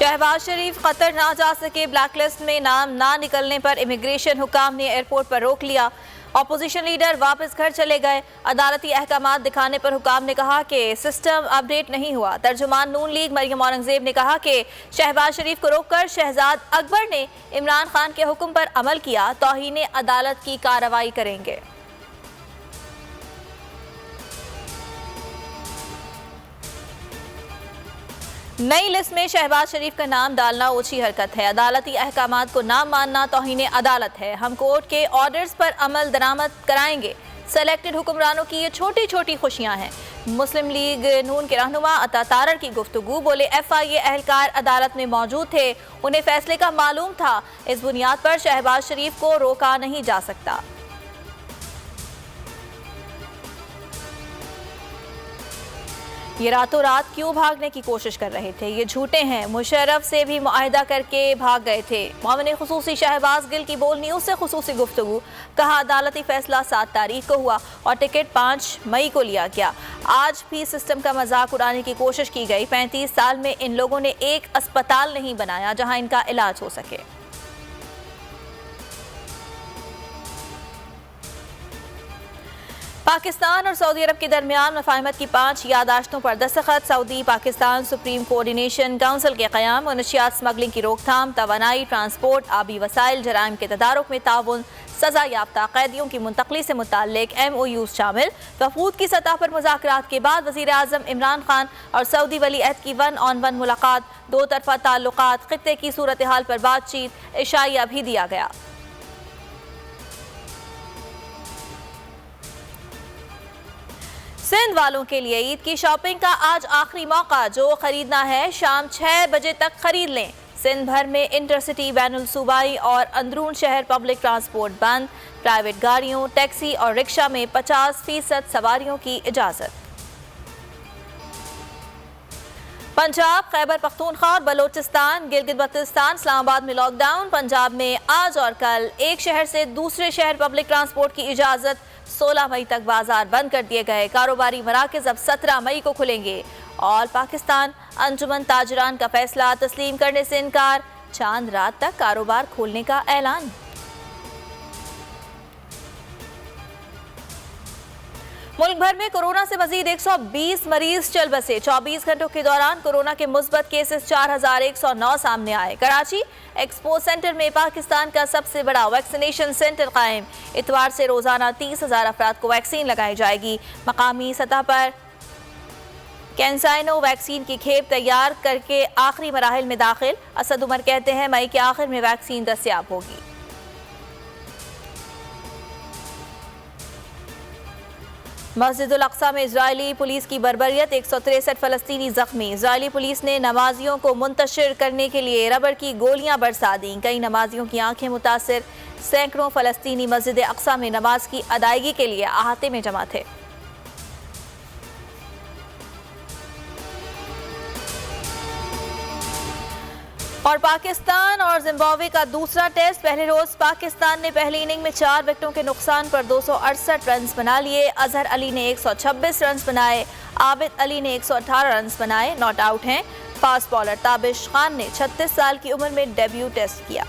शहबाज शरीफ Qatar ना जा सके, ब्लैकलिस्ट में नाम ना निकलने पर इमिग्रेशन हुकाम ने एयरपोर्ट पर रोक लिया। अपोजिशन लीडर वापस घर चले गए। अदालती अहकामात दिखाने पर हुकाम ने कहा कि सिस्टम अपडेट नहीं हुआ। तर्जुमान नून लीग मरियम औरंगजेब ने कहा कि शहबाज शरीफ को रोककर शहजाद अकबर ने इमरान खान के हुक्म पर अमल किया, तौहीन अदालत की कार्रवाई करेंगे। नई लिस्ट में शहबाज शरीफ का नाम डालना ओछी हरकत है। अदालती अहकामात को ना मानना तौहीन अदालत है। हम कोर्ट के ऑर्डर्स पर अमल दरामद कराएंगे। सेलेक्टेड हुक्मरानों की ये छोटी छोटी खुशियां हैं। मुस्लिम लीग नून के रहनुमा अता तारर की गुफ्तगू। बोले FIA एहलकार अदालत में मौजूद थे, उन्हें फैसले का मालूम था। इस बुनियाद पर शहबाज शरीफ को रोका नहीं जा सकता। ये रातों रात क्यों भागने की कोशिश कर रहे थे? ये झूठे हैं। मुशर्रफ से भी मुआहिदा करके भाग गए थे। मोमिन खुसूसी शहबाज गिल की बोल न्यूज़ से खुसूसी गुफ्तगू। कहा अदालती फैसला 7 तारीख को हुआ और टिकट 5 मई को लिया गया। आज भी सिस्टम का मजाक उड़ाने की कोशिश की गई। 35 साल में इन लोगों ने एक अस्पताल नहीं बनाया जहां इनका इलाज हो सके। पाकिस्तान और सऊदी अरब के दरमियान मफाहिमत की 5 यादाश्तों पर दस्तखत। Saudi Pakistan supreme coordination council के क़याम, मनशियात स्मगलिंग की रोकथाम, तवानाई, ट्रांसपोर्ट, आबी वसाइल, जराइम के तदारुक में ताउन, सजा याफ्ता कैदियों की मुंतकली से मुताल्लिक MOUs शामिल। वफूद की सतह पर मुज़ाकरात के बाद वज़ीर आज़म इमरान खान और सऊदी वली अहद की 1-on-1 मुलाकात, 2 तरफ़ा ताल्लुकात, खित्ते की सूरत हाल पर बातचीत, इशाइया भी दिया गया। सिंध वालों के लिए ईद की शॉपिंग का आज आखिरी मौका। जो खरीदना है शाम 6 बजे तक खरीद लें। सिंध भर में इंटरसिटी, बैनुल सूबाई और अंदरून शहर पब्लिक ट्रांसपोर्ट बंद। प्राइवेट गाड़ियों, टैक्सी और रिक्शा में 50% सवारियों की इजाजत। पंजाब, खैबर पख्तूनख्वा और बलोचिस्तान, गिलगित बल्तिस्तान, इस्लामाबाद में लॉकडाउन। पंजाब में आज और कल एक शहर से दूसरे शहर पब्लिक ट्रांसपोर्ट की इजाज़त। 16 मई तक बाजार बंद कर दिए गए। कारोबारी मराकज़ अब 17 मई को खुलेंगे। और पाकिस्तान, अंजुमन ताजरान का फैसला तस्लीम करने से इनकार। चांद रात तक कारोबार खोलने का ऐलान। मुल्क भर में कोरोना से मजीद 120 मरीज चल बसे। 24 घंटों के दौरान कोरोना के मुस्बत केसेस 4109 सामने आए। कराची एक्सपो सेंटर में पाकिस्तान का सबसे बड़ा वैक्सीनेशन सेंटर कायम। इतवार से रोजाना 30,000 अफराद को वैक्सीन लगाई जाएगी। मकामी सतह पर कैंसाइनो वैक्सीन की खेप तैयार करके आखिरी मराहिल में दाखिल। असद उमर कहते हैं मई के आखिर में वैक्सीन दस्तयाब होगी। मस्जिदुल अक्सा में इजरायली पुलिस की बर्बरियत, 163 फलस्तीनी जख्मी। इजरायली पुलिस ने नमाजियों को मुंतशिर करने के लिए रबर की गोलियां बरसा दी। कई नमाजियों की आंखें मुतासिर। सैकड़ों फलस्तीनी मस्जिद अक्सा में नमाज की अदायगी के लिए अहाते में जमा थे। और पाकिस्तान और जिम्बाब्वे का दूसरा टेस्ट। पहले रोज पाकिस्तान ने पहली इनिंग में 4 विकेटों के नुकसान पर 268 रन बना लिए। अजहर अली ने 126 रन बनाए। आबिद अली ने 118 रन बनाए। नॉट आउट हैं। फास्ट बॉलर ताबिश खान ने 36 साल की उम्र में डेब्यू टेस्ट किया।